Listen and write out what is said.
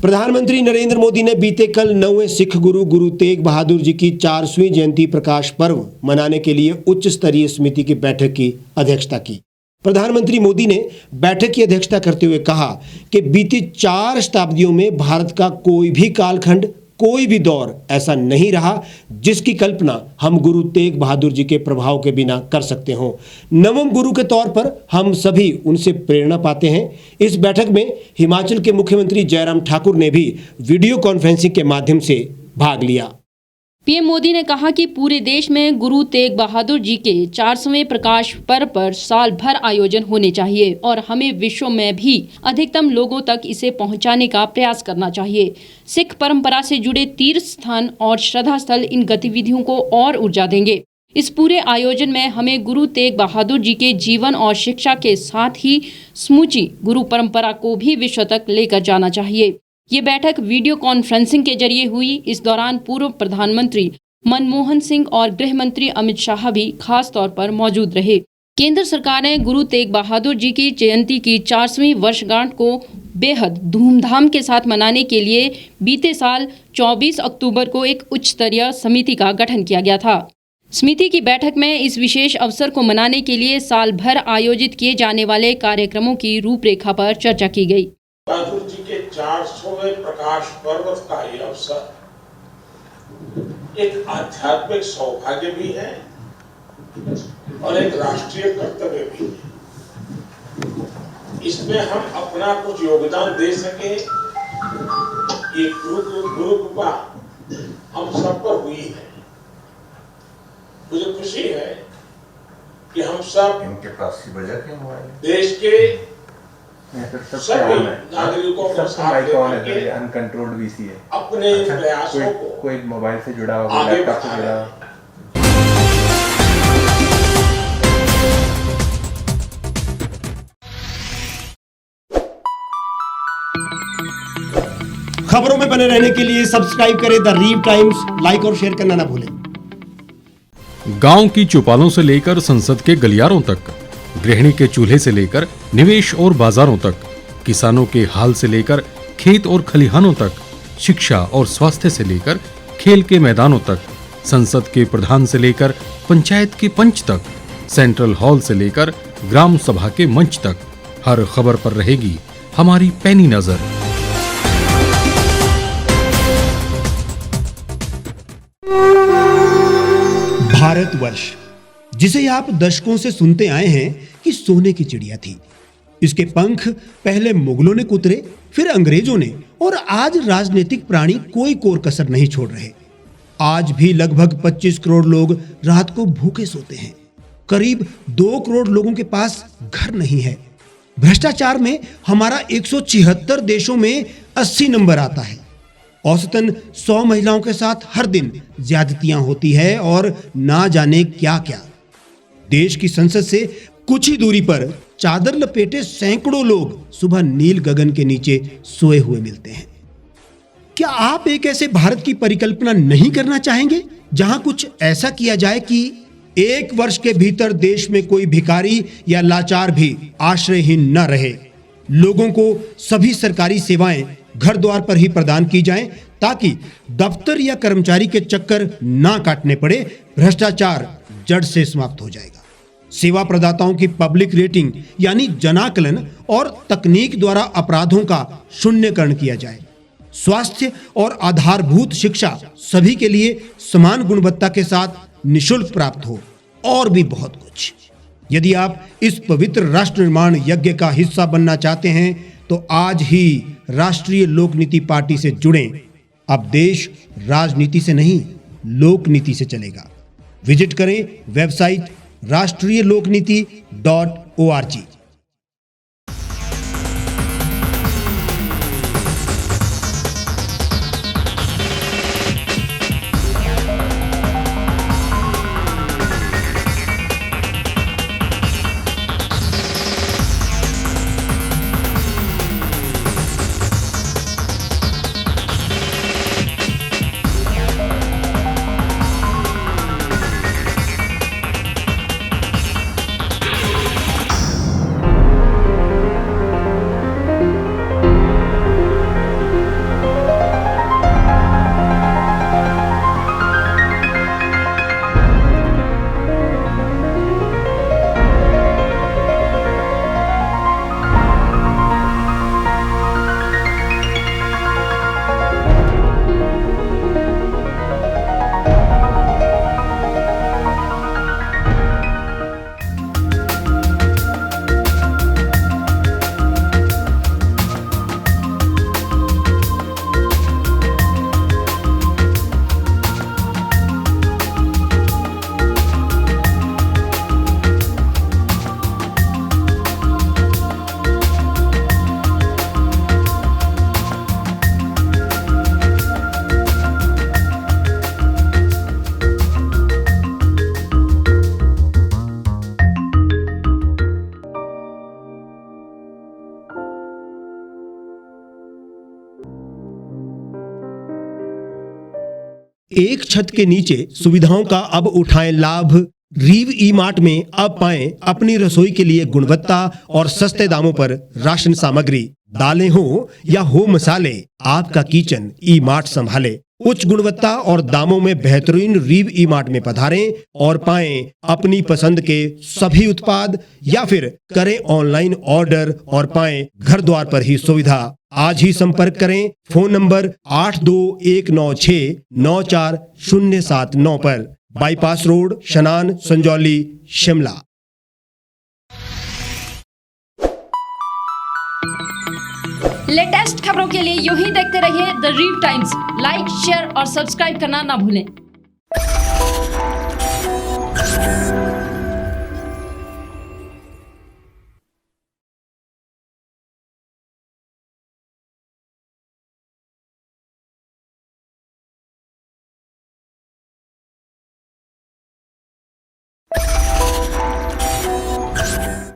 प्रधानमंत्री नरेंद्र मोदी ने बीते कल 9वें सिख गुरु गुरु तेग बहादुर जी की 400वीं जयंती प्रकाश पर्व मनाने के लिए उच्च स्तरीय समिति की बैठक की अध्यक्षता की। प्रधानमंत्री मोदी ने बैठक की अध्यक्षता करते हुए कहा कि बीती 4 शताब्दियों में भारत का कोई भी कालखंड, कोई भी दौर ऐसा नहीं रहा जिसकी कल्पना हम गुरु तेग बहादुर जी के प्रभाव के बिना कर सकते हों। नवम गुरु के तौर पर हम सभी उनसे प्रेरणा पाते हैं। इस बैठक में हिमाचल के मुख्यमंत्री जयराम ठाकुर ने भी वीडियो कॉन्फ्रेंसिंग के माध्यम से भाग लिया। पीएम मोदी ने कहा कि पूरे देश में गुरु तेग बहादुर जी के 400वें प्रकाश पर्व पर साल भर आयोजन होने चाहिए और हमें विश्व में भी अधिकतम लोगों तक इसे पहुंचाने का प्रयास करना चाहिए। सिख परंपरा से जुड़े तीर्थ स्थान और श्रद्धा स्थल इन गतिविधियों को और ऊर्जा देंगे। इस पूरे आयोजन में हमें गुरु तेग बहादुर जी के जीवन और शिक्षा के साथ ही समूची गुरु परंपरा को भी विश्व तक लेकर जाना चाहिए। ये बैठक वीडियो कॉन्फ्रेंसिंग के जरिए हुई। इस दौरान पूर्व प्रधानमंत्री मनमोहन सिंह और गृह मंत्री अमित शाह भी खास तौर पर मौजूद रहे। केंद्र सरकार ने गुरु तेग बहादुर जी की जयंती की 400वीं वर्षगांठ को बेहद धूमधाम के साथ मनाने के लिए बीते साल 24 अक्टूबर को एक उच्च स्तरीय समिति का गठन किया गया था। समिति की बैठक में इस विशेष अवसर को मनाने के लिए साल भर आयोजित किए जाने वाले कार्यक्रमों की रूपरेखा पर चर्चा की गई। बहादुर जी के 400वें प्रकाश पर्व का ये अवसर एक आध्यात्मिक सौभाग्य भी है और एक राष्ट्रीय कर्तव्य भी है। इसमें हम अपना कुछ योगदान दे सके, ये गुरु कृपा हम सब पर हुई है। मुझे खुशी है कि हम सब इनके पास की वजह क्या हुआ है? देश के सभी नागरिकों को साथ लेकर अनकंट्रोल्ड वीसी है। अपने प्रयासों को कोई मोबाइल से जुड़ा हुआ, लैपटॉप से जुड़ा हुआ। खबरों में बने रहने के लिए सब्सक्राइब करें द रीव टाइम्स, लाइक और शेयर करना ना भूलें। गांव की चौपालों से लेकर संसद के गलियारों तक, गृहिणी के चूल्हे से लेकर निवेश और बाजारों तक, किसानों के हाल से लेकर खेत और खलिहानों तक, शिक्षा और स्वास्थ्य से लेकर खेल के मैदानों तक, संसद के प्रधान से लेकर पंचायत के पंच तक, सेंट्रल हॉल से लेकर ग्राम सभा के मंच तक, हर खबर पर रहेगी हमारी पैनी नजर। भारतवर्ष, जिसे आप दशकों से सुनते आए हैं कि सोने की चिड़िया थी। इसके पंख पहले मुगलों ने कुतरे, फिर अंग्रेजों ने, और आज राजनीतिक प्राणी कोई कोर कसर नहीं छोड़ रहे। आज भी लगभग 25 करोड़ लोग रात को भूखे सोते हैं। करीब 2 करोड़ लोगों के पास घर नहीं है। भ्रष्टाचार में हमारा 176 देशों में 80 नंबर आता है। औसतन 100 महिलाओं के साथ हर दिन ज्यादतियां होती है और ना जाने क्या क्या। देश की संसद से कुछ ही दूरी पर चादर लपेटे सैकड़ों लोग सुबह नील गगन के नीचे सोए हुए मिलते हैं। क्या आप एक ऐसे भारत की परिकल्पना नहीं करना चाहेंगे जहां कुछ ऐसा किया जाए कि 1 वर्ष के भीतर देश में कोई भिखारी या लाचार भी आश्रयहीन न रहे? लोगों को सभी सरकारी सेवाएं घर द्वार पर ही प्रदान की जाएं ताकि दफ्तर या कर्मचारी के चक्कर ना काटने पड़े। भ्रष्टाचार जड़ से समाप्त हो जाएगा। सेवा प्रदाताओं की पब्लिक रेटिंग यानी जनाकलन और तकनीक द्वारा अपराधों का शून्यकरण किया जाए। स्वास्थ्य और आधारभूत शिक्षा सभी के लिए समान गुणवत्ता के साथ निशुल्क प्राप्त हो, और भी बहुत कुछ। यदि आप इस पवित्र राष्ट्र निर्माण यज्ञ का हिस्सा बनना चाहते हैं तो आज ही राष्ट्रीय लोक नीति पार्टी से जुड़ें। अब देश राजनीति से नहीं, लोक नीति से चलेगा। विजिट करें वेबसाइट rashtriyalokniti.org। एक छत के नीचे सुविधाओं का अब उठाएं लाभ। रीव ई मार्ट में अब पाएं अपनी रसोई के लिए गुणवत्ता और सस्ते दामों पर राशन सामग्री। दालें हो या हो मसाले, आपका किचन ई मार्ट संभाले। उच्च गुणवत्ता और दामों में बेहतरीन रीव ई मार्ट में पधारें और पाएं अपनी पसंद के सभी उत्पाद, या फिर करें ऑनलाइन ऑर्डर और पाएं घर द्वार पर ही सुविधा। आज ही संपर्क करें फोन नंबर 8219694079 पर, बाईपास रोड, शनान, संजौली, शिमला। लेटेस्ट खबरों के लिए यूं ही देखते रहिए द रीव टाइम्स। लाइक, शेयर और सब्सक्राइब करना ना भूलें।